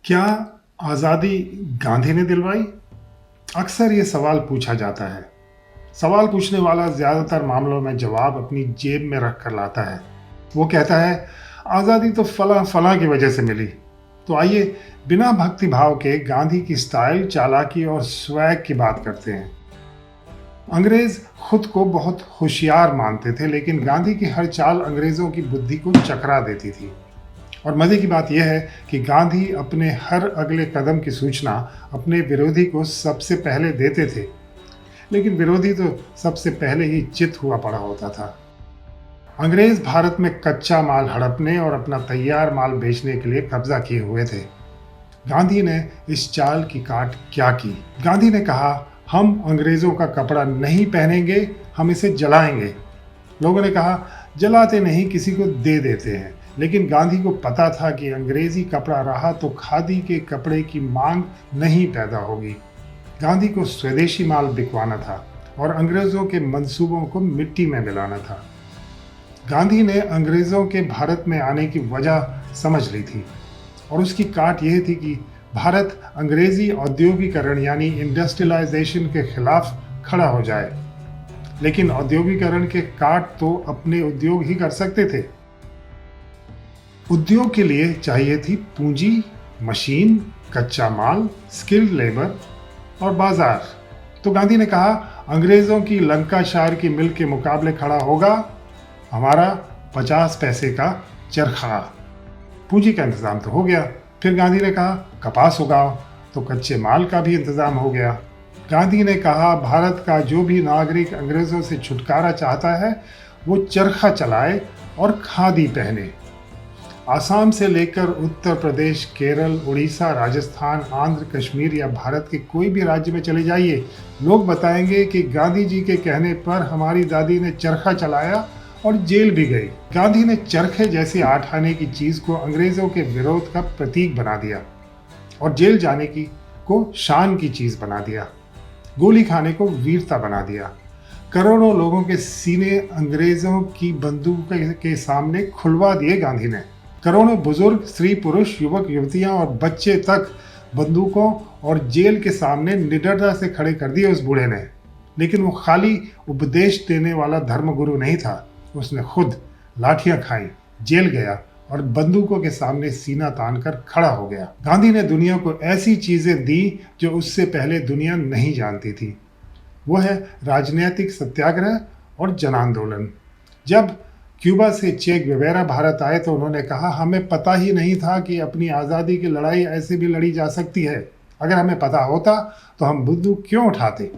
क्या आज़ादी गांधी ने दिलवाई? अक्सर ये सवाल पूछा जाता है। सवाल पूछने वाला ज़्यादातर मामलों में जवाब अपनी जेब में रख कर लाता है। वो कहता है, आज़ादी तो फला फला की वजह से मिली। तो आइए बिना भक्ति भाव के गांधी की स्टाइल, चालाकी और स्वैग की बात करते हैं। अंग्रेज खुद को बहुत होशियार मानते थे, लेकिन गांधी की हर चाल अंग्रेजों की बुद्धि को चकरा देती थी। और मज़े की बात यह है कि गांधी अपने हर अगले कदम की सूचना अपने विरोधी को सबसे पहले देते थे, लेकिन विरोधी तो सबसे पहले ही चित हुआ पड़ा होता था। अंग्रेज भारत में कच्चा माल हड़पने और अपना तैयार माल बेचने के लिए कब्जा किए हुए थे। गांधी ने इस चाल की काट क्या की? गांधी ने कहा, हम अंग्रेजों का कपड़ा नहीं पहनेंगे, हम इसे जलाएंगे। लोगों ने कहा, जलाते नहीं, किसी को दे देते हैं। लेकिन गांधी को पता था कि अंग्रेजी कपड़ा रहा तो खादी के कपड़े की मांग नहीं पैदा होगी। गांधी को स्वदेशी माल बिकवाना था और अंग्रेजों के मंसूबों को मिट्टी में मिलाना था। गांधी ने अंग्रेजों के भारत में आने की वजह समझ ली थी और उसकी काट यह थी कि भारत अंग्रेजी औद्योगिकरण यानी इंडस्ट्रियलाइजेशन के खिलाफ खड़ा हो जाए। लेकिन औद्योगिकरण के काट तो अपने उद्योग ही कर सकते थे। उद्योग के लिए चाहिए थी पूंजी, मशीन, कच्चा माल, स्किल्ड लेबर और बाजार। तो गांधी ने कहा, अंग्रेजों की लंकाशायर की मिल के मुकाबले खड़ा होगा हमारा 50 पैसे का चरखा। पूंजी का इंतजाम तो हो गया। फिर गांधी ने कहा, कपास उगाओ, तो कच्चे माल का भी इंतजाम हो गया। गांधी ने कहा, भारत का जो भी नागरिक अंग्रेजों से छुटकारा चाहता है वो चरखा चलाए और खादी पहने। आसाम से लेकर उत्तर प्रदेश, केरल, उड़ीसा, राजस्थान, आंध्र, कश्मीर या भारत के कोई भी राज्य में चले जाइए, लोग बताएंगे कि गांधी जी के कहने पर हमारी दादी ने चरखा चलाया और जेल भी गई। गांधी ने चरखे जैसी 8 आने की चीज को अंग्रेजों के विरोध का प्रतीक बना दिया और जेल जाने को शान की चीज बना दिया। गोली खाने को वीरता बना दिया। करोड़ों लोगों के सीने अंग्रेजों की बंदूक के सामने खुलवा दिए गांधी ने। करोड़ों बुजुर्ग, स्त्री पुरुष, युवक युवतियां और बच्चे तक बंदूकों और जेल के सामने निडरता से खड़े कर दिए उस बूढ़े ने। लेकिन वो खाली उपदेश देने वाला धर्मगुरु नहीं था। उसने खुद लाठियां खाई, जेल गया और बंदूकों के सामने सीना तान कर खड़ा हो गया। गांधी ने दुनिया को ऐसी चीजें दी जो उससे पहले दुनिया नहीं जानती थी। वो है राजनीतिक सत्याग्रह और जन आंदोलन। जब क्यूबा से चे गुवेरा भारत आए तो उन्होंने कहा, हमें पता ही नहीं था कि अपनी आज़ादी की लड़ाई ऐसे भी लड़ी जा सकती है। अगर हमें पता होता तो हम बंदूक क्यों उठाते।